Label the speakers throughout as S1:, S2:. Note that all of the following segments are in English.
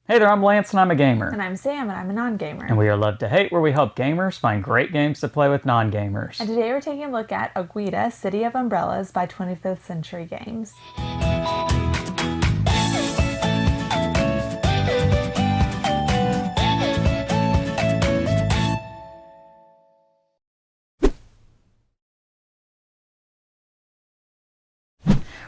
S1: Hey there, I'm Lance and I'm a gamer.
S2: And I'm Sam, and I'm a non-gamer.
S1: And we are Love to Hate, where we help gamers find great games to play with non-gamers.
S2: And today we're taking a look at Águeda, City of Umbrellas by 25th Century Games.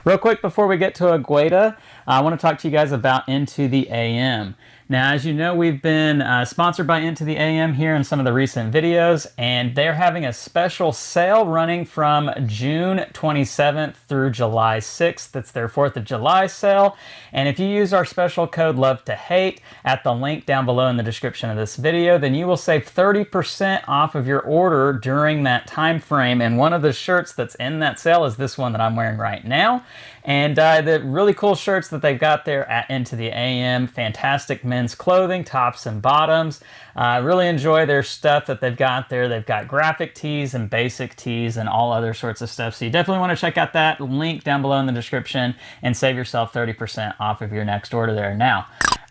S1: Real quick before we get to Águeda, I want to talk to you guys about Into the AM. Now, as you know, we've been sponsored by Into the AM here in some of the recent videos, and they're having a special sale running from June 27th through July 6th. It's their 4th of July sale, and if you use our special code Love to Hate at the link down below in the description of this video, then you will save 30% off of your order during that time frame. And one of the shirts that's in that sale is this one that I'm wearing right now. And the really cool shirts that they've got there at Into the AM, fantastic men's clothing, tops and bottoms. I really enjoy their stuff that they've got there. They've got graphic tees and basic tees and all other sorts of stuff. So you definitely want to check out that link down below in the description and save yourself 30% off of your next order there. Now,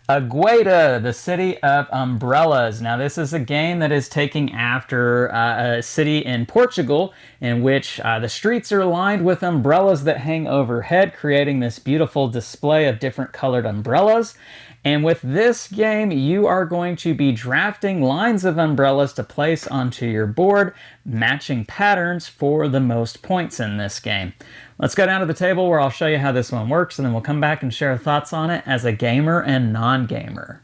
S1: Águeda, the City of Umbrellas. Now, this is a game that is taking after a city in Portugal in which the streets are lined with umbrellas that hang overhead, creating this beautiful display of different colored umbrellas. And with this game, you are going to be drafting lines of umbrellas to place onto your board, matching patterns for the most points in this game. Let's go down to the table where I'll show you how this one works, and then we'll come back and share thoughts on it as a gamer and non-gamer.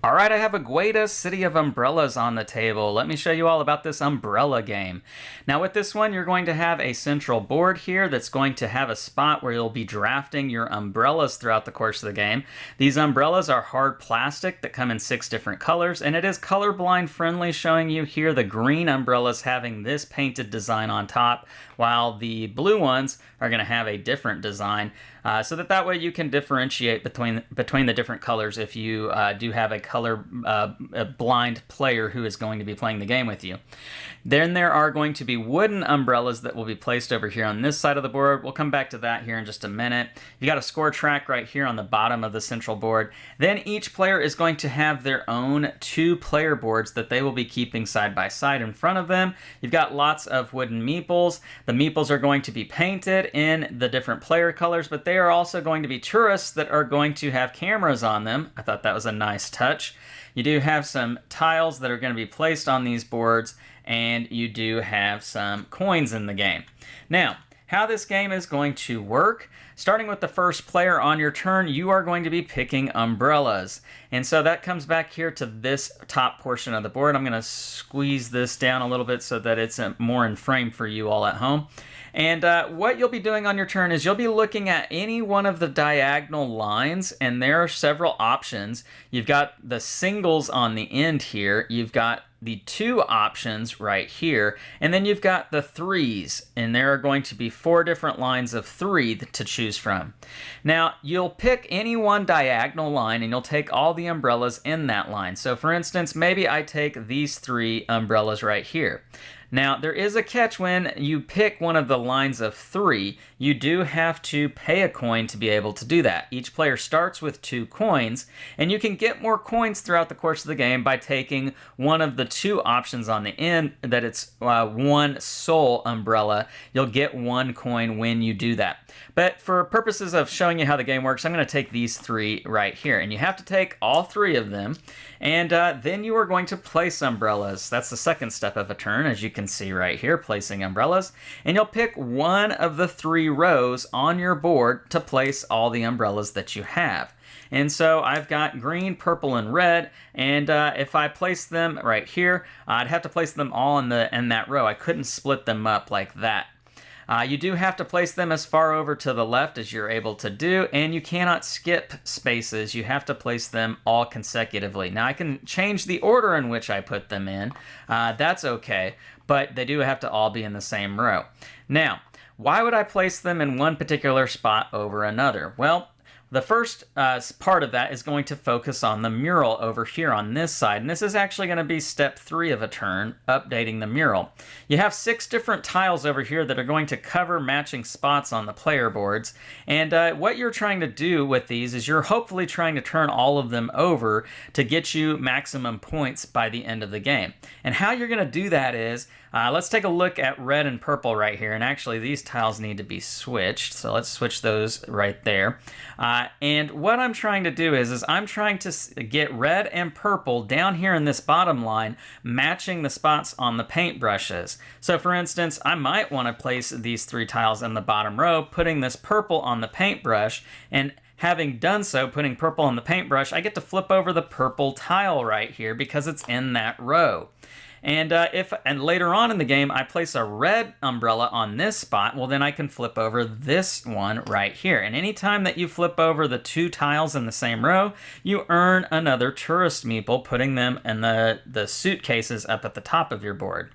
S1: All right, I have Águeda, City of Umbrellas on the table. Let me show you all about this umbrella game. Now with this one, you're going to have a central board here that's going to have a spot where you'll be drafting your umbrellas throughout the course of the game. These umbrellas are hard plastic that come in 6 different colors, and it is colorblind friendly, showing you here the green umbrellas having this painted design on top, while the blue ones are going to have a different design, so that way you can differentiate between the different colors if you do have a color a blind player who is going to be playing the game with you. Then there are going to be wooden umbrellas that will be placed over here on this side of the board. We'll come back to that here in just a minute. You got a score track right here on the bottom of the central board. Then each player is going to have their own 2 player boards that they will be keeping side by side in front of them. You've got lots of wooden meeples. The meeples are going to be painted in the different player colors, but they are also going to be tourists that are going to have cameras on them. I thought that was a nice touch. You do have some tiles that are going to be placed on these boards, and you do have some coins in the game. Now, how this game is going to work, starting with the first player on your turn, you are going to be picking umbrellas. And so that comes back here to this top portion of the board. I'm going to squeeze this down a little bit so that it's more in frame for you all at home. And what you'll be doing on your turn is you'll be looking at any one of the diagonal lines, and there are several options. You've got the singles on the end here. You've got the 2 options right here, and then you've got the 3s, and there are going to be 4 different lines of 3 to choose from. Now, you'll pick any one diagonal line, and you'll take all the umbrellas in that line. So for instance, maybe I take these 3 umbrellas right here. Now, there is a catch when you pick one of the lines of 3. You do have to pay a coin to be able to do that. Each player starts with 2 coins, and you can get more coins throughout the course of the game by taking one of the 2 options on the end, that it's one sole umbrella. You'll get 1 coin when you do that. But for purposes of showing you how the game works, I'm going to take these 3 right here, and you have to take all 3 of them, and then you are going to place umbrellas. That's the second step of a turn, as you can see right here, placing umbrellas. And you'll pick one of the 3 rows on your board to place all the umbrellas that you have. And so I've got green, purple, and red, and if I place them right here, I'd have to place them all in that row. I couldn't split them up like that. You do have to place them as far over to the left as you're able to do, and you cannot skip spaces. You have to place them all consecutively. Now, I can change the order in which I put them in. That's okay, but they do have to all be in the same row. Now, why would I place them in one particular spot over another? Well, The first part of that is going to focus on the mural over here on this side. And this is actually going to be step 3 of a turn, updating the mural. You have 6 different tiles over here that are going to cover matching spots on the player boards. And what you're trying to do with these is you're hopefully trying to turn all of them over to get you maximum points by the end of the game. And how you're going to do that is, let's take a look at red and purple right here. And actually these tiles need to be switched. So let's switch those right there. And what I'm trying to do is I'm trying to get red and purple down here in this bottom line, matching the spots on the paintbrushes. So for instance, I might want to place these 3 tiles in the bottom row, putting this purple on the paintbrush, and having done so, putting purple on the paintbrush, I get to flip over the purple tile right here because it's in that row. And and later on in the game I place a red umbrella on this spot, well then I can flip over this one right here. And anytime that you flip over the 2 tiles in the same row, you earn another tourist meeple, putting them in the suitcases up at the top of your board.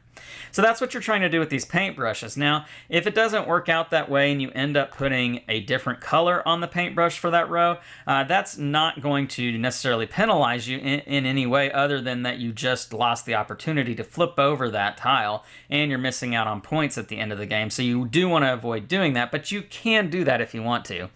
S1: So that's what you're trying to do with these paintbrushes. Now, if it doesn't work out that way and you end up putting a different color on the paintbrush for that row, that's not going to necessarily penalize you in any way other than that you just lost the opportunity to flip over that tile and you're missing out on points at the end of the game. So you do want to avoid doing that, but you can do that if you want to.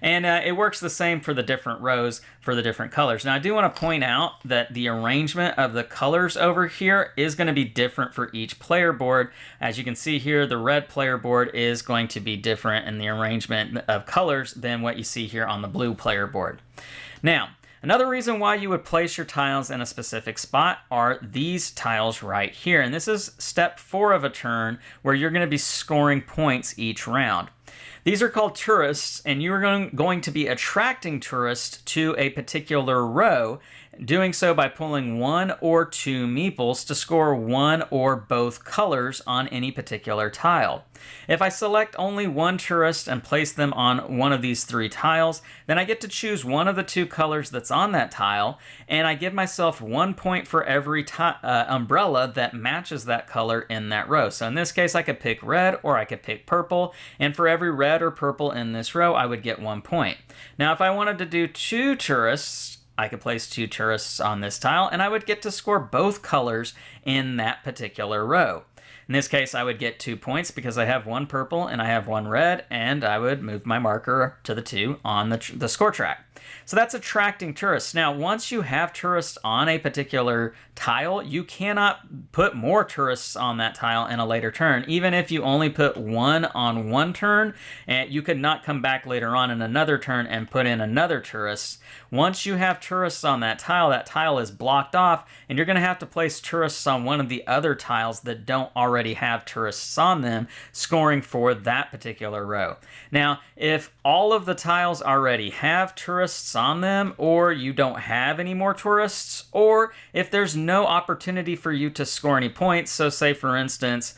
S1: And it works the same for the different rows for the different colors. Now, I do want to point out that the arrangement of the colors over here is going to be different for each player board. As you can see here, the red player board is going to be different in the arrangement of colors than what you see here on the blue player board. Now, another reason why you would place your tiles in a specific spot are these tiles right here. And this is step 4 of a turn where you're going to be scoring points each round. These are called tourists, and you're going to be attracting tourists to a particular row, doing so by pulling 1 or 2 meeples to score 1 or both colors on any particular tile. If I select only 1 tourist and place them on one of these 3 tiles, then I get to choose one of the 2 colors that's on that tile, and I give myself 1 point for every umbrella that matches that color in that row. So in this case, I could pick red or I could pick purple, and for every red or purple in this row, I would get 1 point. Now, if I wanted to do 2 tourists, I could place 2 tourists on this tile, and I would get to score both colors in that particular row. In this case, I would get 2 points because I have 1 purple and I have 1 red, and I would move my marker to the 2 on the score track. So that's attracting tourists. Now, once you have tourists on a particular tile, you cannot put more tourists on that tile in a later turn. Even if you only put 1 on one turn, and you could not come back later on in another turn and put in another tourist. Once you have tourists on that tile is blocked off, and you're going to have to place tourists on one of the other tiles that don't already have tourists on them, scoring for that particular row. Now, if all of the tiles already have tourists on them, or you don't have any more tourists, or if there's no opportunity for you to score any points, so say for instance,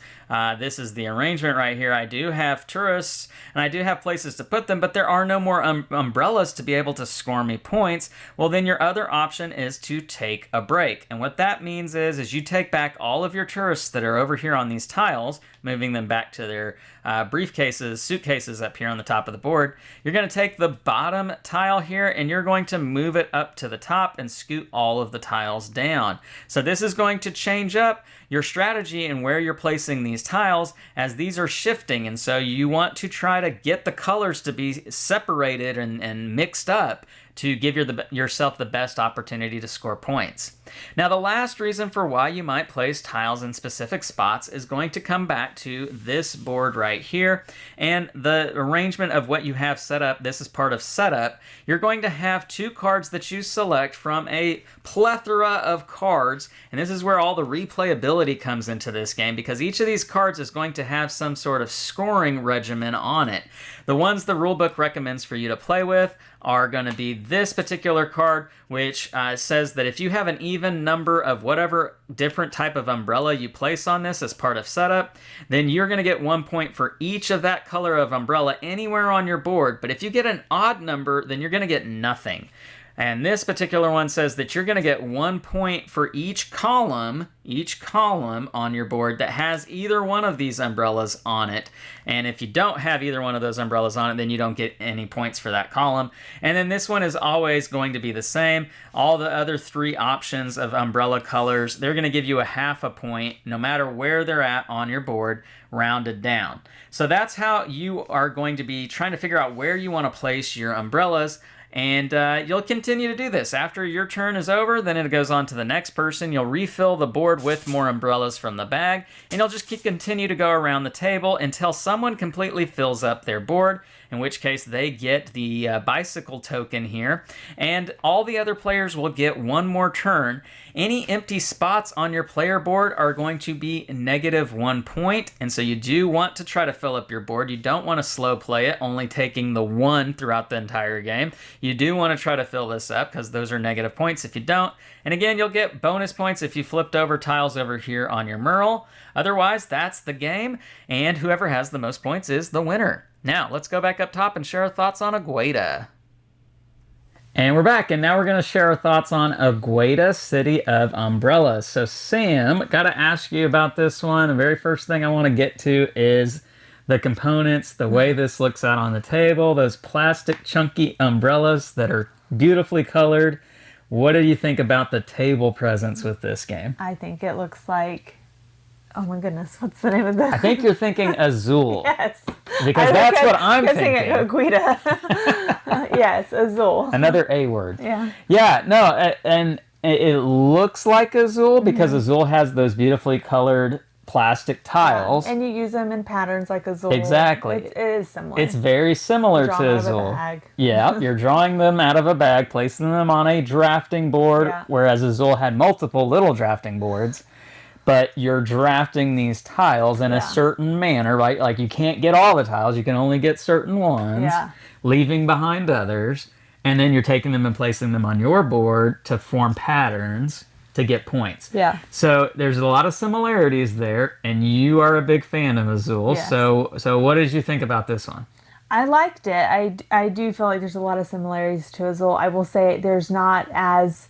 S1: this is the arrangement right here. I do have tourists and I do have places to put them, but there are no more umbrellas to be able to score me points. Well, then your other option is to take a break. And what that means is you take back all of your tourists that are over here on these tiles, moving them back to their briefcases, suitcases up here on the top of the board. You're going to take the bottom tile here and you're going to move it up to the top and scoot all of the tiles down. So this is going to change up your strategy and where you're placing these tiles, as these are shifting, and so you want to try to get the colors to be separated and mixed up to give yourself the best opportunity to score points. Now, the last reason for why you might place tiles in specific spots is going to come back to this board right here and the arrangement of what you have set up. This is part of setup. You're going to have 2 cards that you select from a plethora of cards, and this is where all the replayability comes into this game, because each of these cards is going to have some sort of scoring regimen on it. The ones the rulebook recommends for you to play with are going to be this particular card, which says that if you have an even number of whatever different type of umbrella you place on this as part of setup, then you're going to get 1 point for each of that color of umbrella anywhere on your board. But if you get an odd number, then you're going to get nothing. And this particular one says that you're going to get 1 point for each column on your board that has either one of these umbrellas on it. And if you don't have either one of those umbrellas on it, then you don't get any points for that column. And then this one is always going to be the same. All the other 3 options of umbrella colors, they're going to give you a half a point no matter where they're at on your board, rounded down. So that's how you are going to be trying to figure out where you want to place your umbrellas. And you'll continue to do this. After your turn is over, then it goes on to the next person. You'll refill the board with more umbrellas from the bag, and you'll just continue to go around the table until someone completely fills up their board, in which case they get the bicycle token here, and all the other players will get 1 more turn. Any empty spots on your player board are going to be -1 point, and so you do want to try to fill up your board. You don't want to slow play it, only taking the 1 throughout the entire game. You do want to try to fill this up because those are negative points if you don't. And again, you'll get bonus points if you flipped over tiles over here on your Merle. Otherwise, that's the game, and whoever has the most points is the winner. Now, let's go back up top and share our thoughts on Águeda. And we're back, and now we're going to share our thoughts on Águeda, City of Umbrellas. So, Sam, got to ask you about this one. The very first thing I want to get to is the components, the way this looks out on the table, those plastic chunky umbrellas that are beautifully colored. What do you think about the table presence with this game?
S2: I think it looks like, oh my goodness, what's the name of this?
S1: I think you're thinking Azul.
S2: Yes.
S1: Because that's what I'm thinking.
S2: Águeda. Yes, Azul.
S1: Another A word.
S2: Yeah.
S1: Yeah, no, and it looks like Azul because Azul has those beautifully colored plastic tiles.
S2: Yeah. And you use them in patterns like Azul.
S1: Exactly.
S2: It is similar.
S1: It's very similar
S2: Drawn
S1: to
S2: out
S1: Azul.
S2: of a bag.
S1: Yeah, you're drawing them out of a bag, placing them on a drafting board,
S2: Yeah.
S1: whereas Azul had multiple little drafting boards. But you're drafting these tiles in a certain manner, right? Like you can't get all the tiles, you can only get certain ones, leaving behind others, and then you're taking them and placing them on your board to form patterns to get points.
S2: Yeah.
S1: So there's a lot of similarities there, and you are a big fan of Azul.
S2: Yes.
S1: So what did you think about this one?
S2: I liked it. I do feel like there's a lot of similarities to Azul. I will say there's not as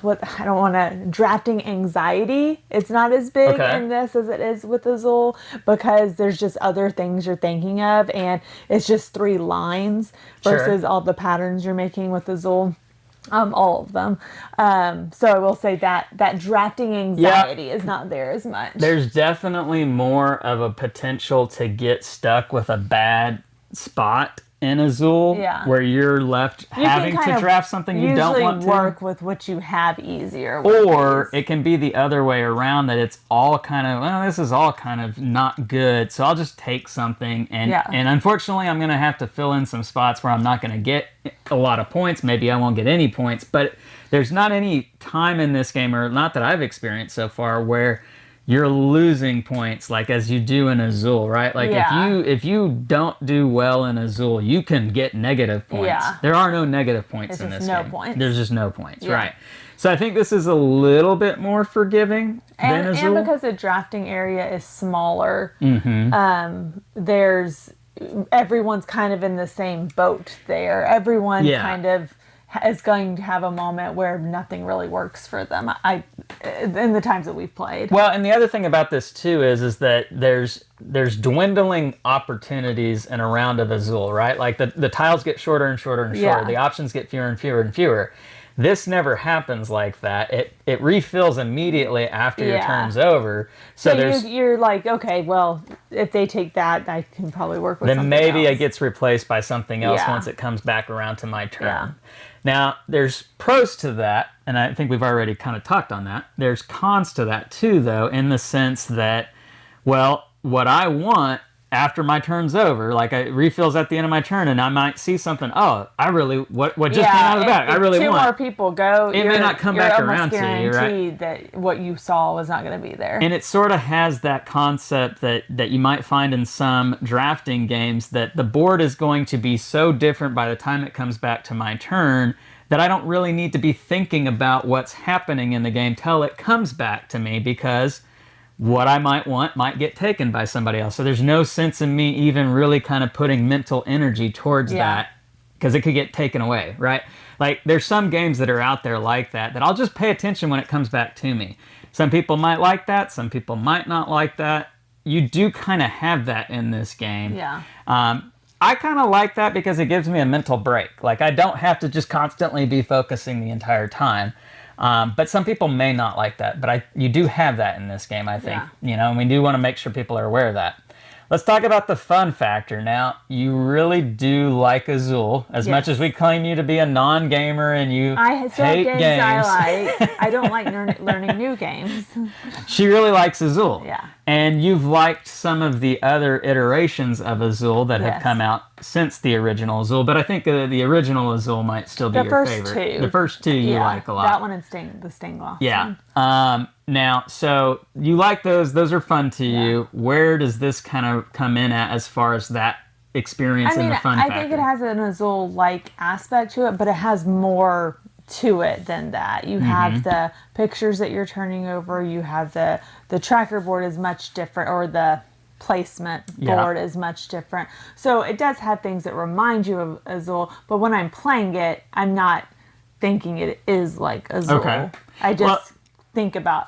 S2: I don't want to, drafting anxiety. It's not as big in this as it is with Azul because there's just other things you're thinking of, and it's just 3 lines versus all the patterns you're making with Azul. All of them. So I will say that drafting anxiety is not there as much.
S1: There's definitely more of a potential to get stuck with a bad spot in Azul, where you're left having to draft something you don't want to.
S2: Usually work with what you have easier.
S1: Or it can be the other way around, that it's all kind of, well, this is all kind of not good, so I'll just take something. And unfortunately, I'm going to have to fill in some spots where I'm not going to get a lot of points. Maybe I won't get any points, but there's not any time in this game, or not that I've experienced so far, where you're losing points like as you do in Azul, right? Like if you don't do well in Azul, you can get negative points.
S2: Yeah.
S1: There are no negative points in this game.
S2: Points.
S1: There's just no points, right? So I think this is a little bit more forgiving than Azul.
S2: And because the drafting area is smaller, everyone's kind of in the same boat there. Everyone kind of is going to have a moment where nothing really works for them. In the times that we've played.
S1: Well, and the other thing about this too is that there's dwindling opportunities in a round of Azul, right? Like the tiles get shorter and shorter and shorter. The options get fewer and fewer and fewer. This never happens like that. It refills immediately after your turn's over. So
S2: you're like, okay, well, if they take that, I can probably work with something
S1: maybe
S2: else.
S1: it gets replaced by something else once it comes back around to my turn. Now, there's pros to that, and I think we've already kind of talked on that. There's cons to that too, though, in the sense that, well, what I want after my turn's over, like it refills at the end of my turn, and I might see something. Oh, what just came out of the bag? I really want.
S2: Two more people go.
S1: It may not come back around to you, right?
S2: Guaranteed that what you saw was not going to be there.
S1: And it sort of has that concept that you might find in some drafting games, that the board is going to be so different by the time it comes back to my turn that I don't really need to be thinking about what's happening in the game till it comes back to me, because what I might want might get taken by somebody else. So there's no sense in me even really kind of putting mental energy towards that because it could get taken away, right? Like there's some games that are out there like that I'll just pay attention when it comes back to me. Some people might like that. Some people might not like that. You do kind of have that in this game.
S2: Yeah.
S1: I kind of like that because it gives me a mental break. Like I don't have to just constantly be focusing the entire time. But some people may not like that. But you do have that in this game, I think. And we do want to make sure people are aware of that. Let's talk about the fun factor. Now, you really do like Azul. As much as we claim you to be a non-gamer and you hate games.
S2: I like. I don't like learning new games.
S1: She really likes Azul.
S2: Yeah.
S1: And you've liked some of the other iterations of Azul that have come out since the original Azul. But I think the original Azul might still be your favorite. The first two you like a lot.
S2: That one and the Stained Glass.
S1: Yeah. Now, so you like those. Those are fun to you. Where does this kind of come in at as far as that experience and the fun factor?
S2: I think it has an Azul-like aspect to it, but it has more to it than that. You have the pictures that you're turning over. You have the tracker board is much different, or the placement board is much different. So it does have things that remind you of Azul, but when I'm playing it, I'm not thinking it is like Azul.
S1: Okay.
S2: I just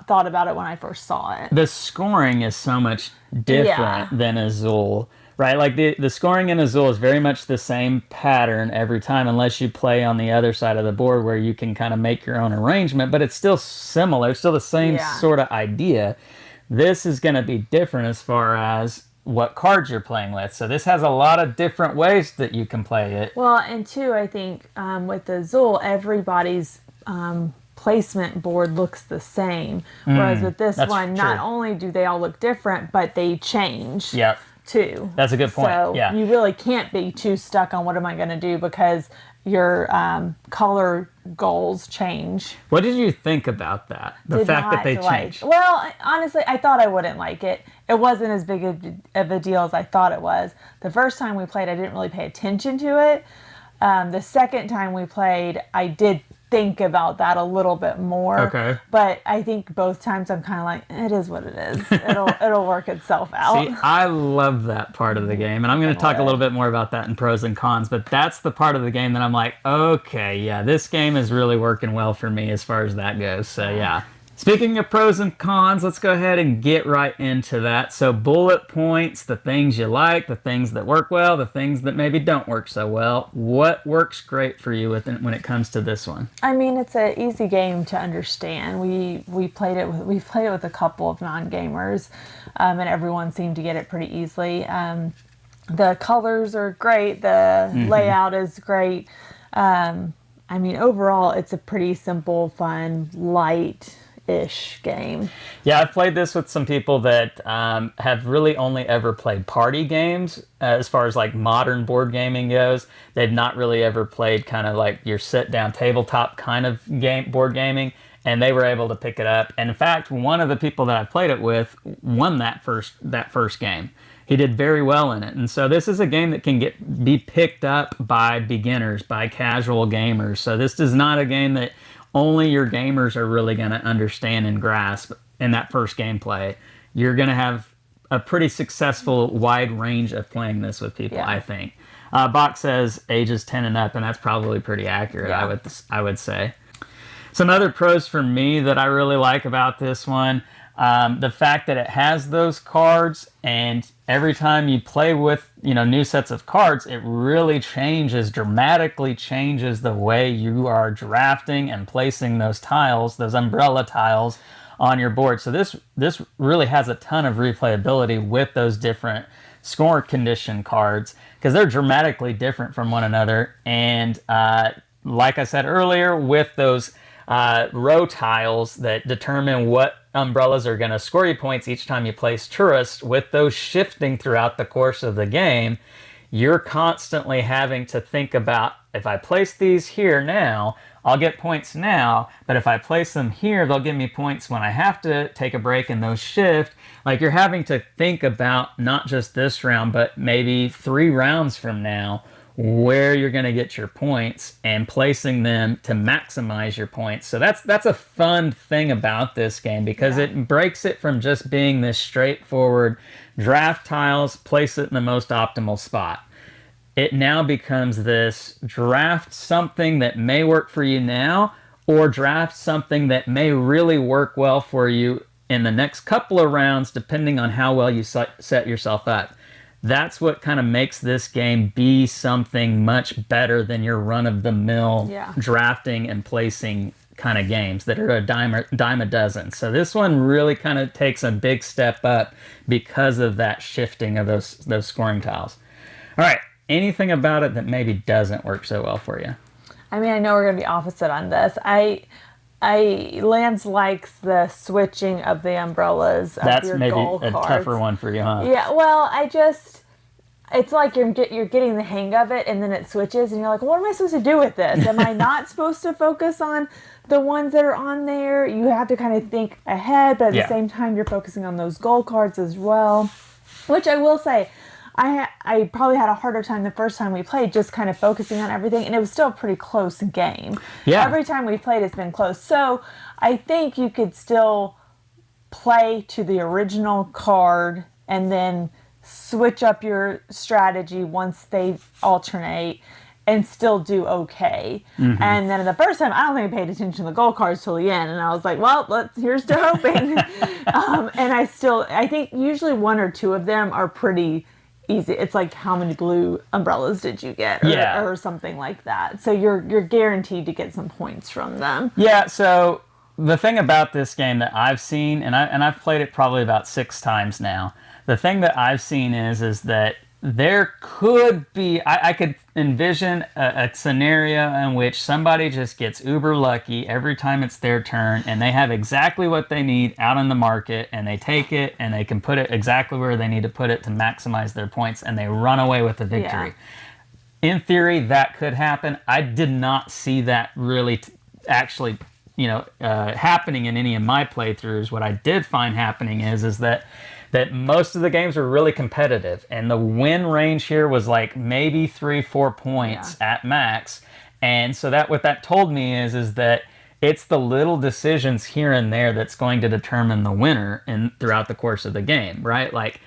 S2: thought about it when I first saw it.
S1: The scoring is so much different than Azul, right? Like the scoring in Azul is very much the same pattern every time, unless you play on the other side of the board where you can kind of make your own arrangement, but it's still similar. It's still the same sort of idea. This is going to be different as far as what cards you're playing with. So this has a lot of different ways that you can play it.
S2: Well, and two, I think with Azul, everybody's placement board looks the same. Whereas with this one, not only do they all look different, but they change too.
S1: That's a good point.
S2: So you really can't be too stuck on what am I going to do, because your color goals change.
S1: What did you think about that? The fact that they changed?
S2: Well, honestly, I thought I wouldn't like it. It wasn't as big of a deal as I thought it was. The first time we played, I didn't really pay attention to it. The second time we played, I did think about that a little bit more.
S1: Okay.
S2: But I think both times I'm kind of like, it is what it is. It'll work itself out.
S1: See, I love that part of the game, and I'm going to talk a little bit more about that in pros and cons, but that's the part of the game that I'm like, okay, yeah, this game is really working well for me as far as that goes. So yeah. Speaking of pros and cons, let's go ahead and get right into that. So bullet points, the things you like, the things that work well, the things that maybe don't work so well. What works great for you when it comes to this one?
S2: I mean, it's an easy game to understand. We played it with a couple of non-gamers, and everyone seemed to get it pretty easily. The colors are great. The layout is great. I mean, overall, it's a pretty simple, fun, light-ish game.
S1: Yeah, I've played this with some people that have really only ever played party games as far as like modern board gaming goes. They've not really ever played kind of like your sit-down tabletop kind of board gaming, and they were able to pick it up. And in fact, one of the people that I played it with won that first game. He did very well in it. And so this is a game that can be picked up by beginners, by casual gamers. So this is not a game that only your gamers are really going to understand and grasp in that first gameplay. You're going to have a pretty successful wide range of playing this with people, I think. Bach says ages 10 and up, and that's probably pretty accurate, I would say. Some other pros for me that I really like about this one, the fact that it has those cards, and every time you play with new sets of cards, it really dramatically changes the way you are drafting and placing those tiles, those umbrella tiles on your board. So this really has a ton of replayability with those different score condition cards, because they're dramatically different from one another. And like I said earlier, with those row tiles that determine what umbrellas are going to score you points each time you place tourists, with those shifting throughout the course of the game, you're constantly having to think about, if I place these here now, I'll get points now, but if I place them here, they'll give me points when I have to take a break and those shift. Like, you're having to think about not just this round, but maybe 3 rounds from now, where you're going to get your points and placing them to maximize your points. So that's a fun thing about this game, because it breaks it from just being this straightforward draft tiles, place it in the most optimal spot. it now becomes this draft something that may work for you now, or draft something that may really work well for you in the next couple of rounds, depending on how well you set yourself up. That's what kind of makes this game be something much better than your run-of-the-mill drafting and placing kind of games that are a dime a dozen. So this one really kind of takes a big step up because of that shifting of those scoring tiles. All right, anything about it that maybe doesn't work so well for you?
S2: I mean, I know we're going to be opposite on this. Lance likes the switching of the umbrellas.
S1: That's
S2: of your
S1: maybe
S2: goal
S1: a
S2: cards.
S1: tougher one for you, huh?
S2: Yeah, well, it's like you're getting the hang of it, and then it switches, and you're like, what am I supposed to do with this? Am I not supposed to focus on the ones that are on there? You have to kind of think ahead, but at the same time, you're focusing on those goal cards as well. Which I will say, I probably had a harder time the first time we played, just kind of focusing on everything, and it was still a pretty close game.
S1: Yeah.
S2: Every time we played, it's been close. So I think you could still play to the original card and then switch up your strategy once they alternate and still do okay. Mm-hmm. And then the first time, I don't think I paid attention to the goal cards till the end, and I was like, well, here's to hoping. And I think usually one or two of them are pretty easy. It's like, how many blue umbrellas did you get, or something like that. So you're guaranteed to get some points from them.
S1: Yeah. So the thing about this game that I've seen, and I've played it probably about 6 times now. The thing that I've seen is that there could be, I could envision a scenario in which somebody just gets uber lucky every time it's their turn, and they have exactly what they need out in the market, and they take it, and they can put it exactly where they need to put it to maximize their points, and they run away with the victory. Yeah. In theory, that could happen. I did not see that really actually happening in any of my playthroughs. What I did find happening is that most of the games were really competitive, and the win range here was like maybe 3-4 points at max. And so what that told me is that it's the little decisions here and there that's going to determine the winner throughout the course of the game, right? Like,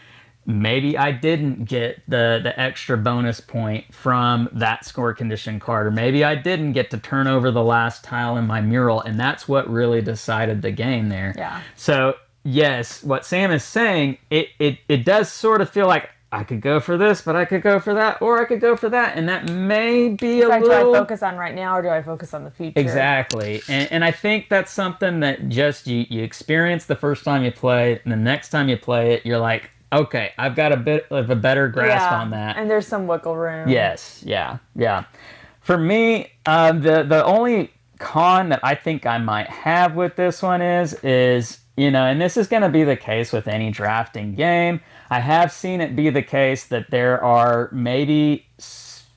S1: maybe I didn't get the extra bonus point from that score condition card, or maybe I didn't get to turn over the last tile in my mural, and that's what really decided the game there.
S2: Yeah.
S1: So yes, what Sam is saying, it does sort of feel like I could go for this, but I could go for that, or I could go for that, and that may be a little...
S2: Do I focus on right now, or do I focus on the future?
S1: Exactly. And I think that's something that just you experience the first time you play, and the next time you play it, you're like, okay, I've got a bit of a better grasp on that.
S2: And there's some wiggle room.
S1: Yes, yeah. For me, the only con that I think I might have with this one is and this is going to be the case with any drafting game. I have seen it be the case that there are maybe,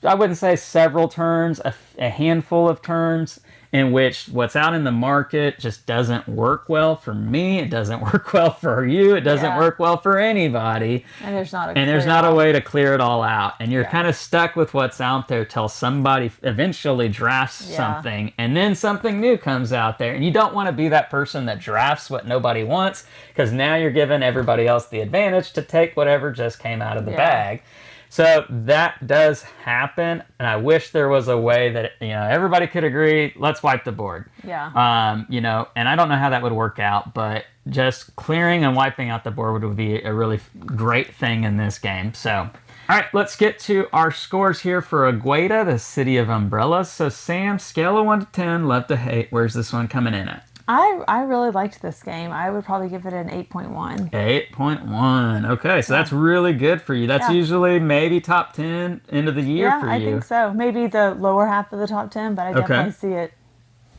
S1: I wouldn't say several turns, a handful of turns in which what's out in the market just doesn't work well for me. It doesn't work well for you. It doesn't work well for anybody.
S2: And there's not
S1: a way to clear it all out. And you're kind of stuck with what's out there till somebody eventually drafts something, and then something new comes out there. And you don't want to be that person that drafts what nobody wants, because now you're giving everybody else the advantage to take whatever just came out of the bag. So that does happen, and I wish there was a way that everybody could agree, let's wipe the board.
S2: Yeah.
S1: And I don't know how that would work out, but just clearing and wiping out the board would be a really great thing in this game. So, all right, let's get to our scores here for Águeda, the city of umbrellas. So Sam, scale of 1 to 10, love to hate. Where's this one coming in at?
S2: I really liked this game. I would probably give it an 8.1.
S1: 8.1. Okay, so that's really good for you. That's usually maybe top 10 end of the year for you.
S2: Yeah, I think so. Maybe the lower half of the top 10, but I definitely see it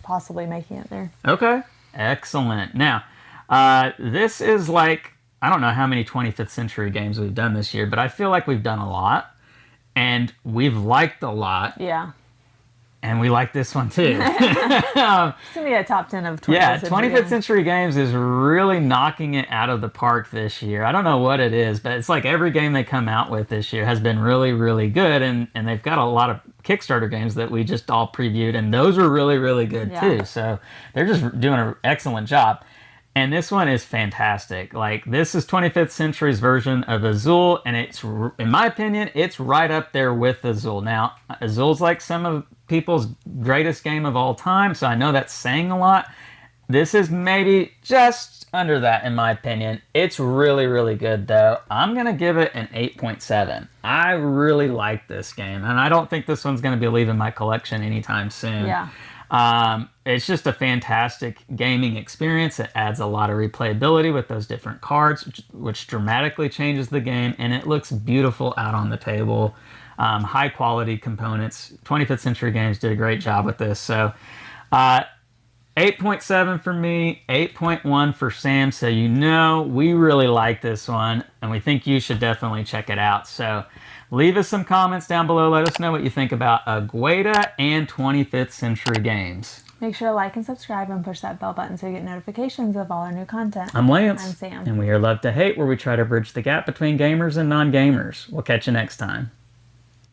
S2: possibly making it there. Okay,
S1: excellent. Now, this is like, I don't know how many 25th century games we've done this year, but I feel like we've done a lot, and we've liked a lot.
S2: Yeah.
S1: And we like this one too.
S2: It's going to be a top 10 of 25th century
S1: 25th century games is really knocking it out of the park this year. I don't know what it is, but it's like every game they come out with this year has been really, really good. And they've got a lot of Kickstarter games that we just all previewed, and those are really, really good too. So they're just doing an excellent job. And this one is fantastic. Like, this is 25th Century's version of Azul, and it's, in my opinion, it's right up there with Azul. Now, Azul's like some of people's greatest game of all time, so I know that's saying a lot. This is maybe just under that, in my opinion. It's really, really good, though. I'm going to give it an 8.7. I really like this game, and I don't think this one's going to be leaving my collection anytime soon.
S2: Yeah.
S1: It's just a fantastic gaming experience. It adds a lot of replayability with those different cards, which dramatically changes the game, and it looks beautiful out on the table. High quality components. 25th Century Games did a great job with this. So 8.7 for me, 8.1 for Sam. So you know we really like this one, and we think you should definitely check it out. So leave us some comments down below. Let us know what you think about Águeda and 25th Century Games.
S2: Make sure to like and subscribe and push that bell button so you get notifications of all our new content.
S1: I'm Lance.
S2: I'm Sam.
S1: And we are Love to Hate, where we try to bridge the gap between gamers and non-gamers. We'll catch you next time.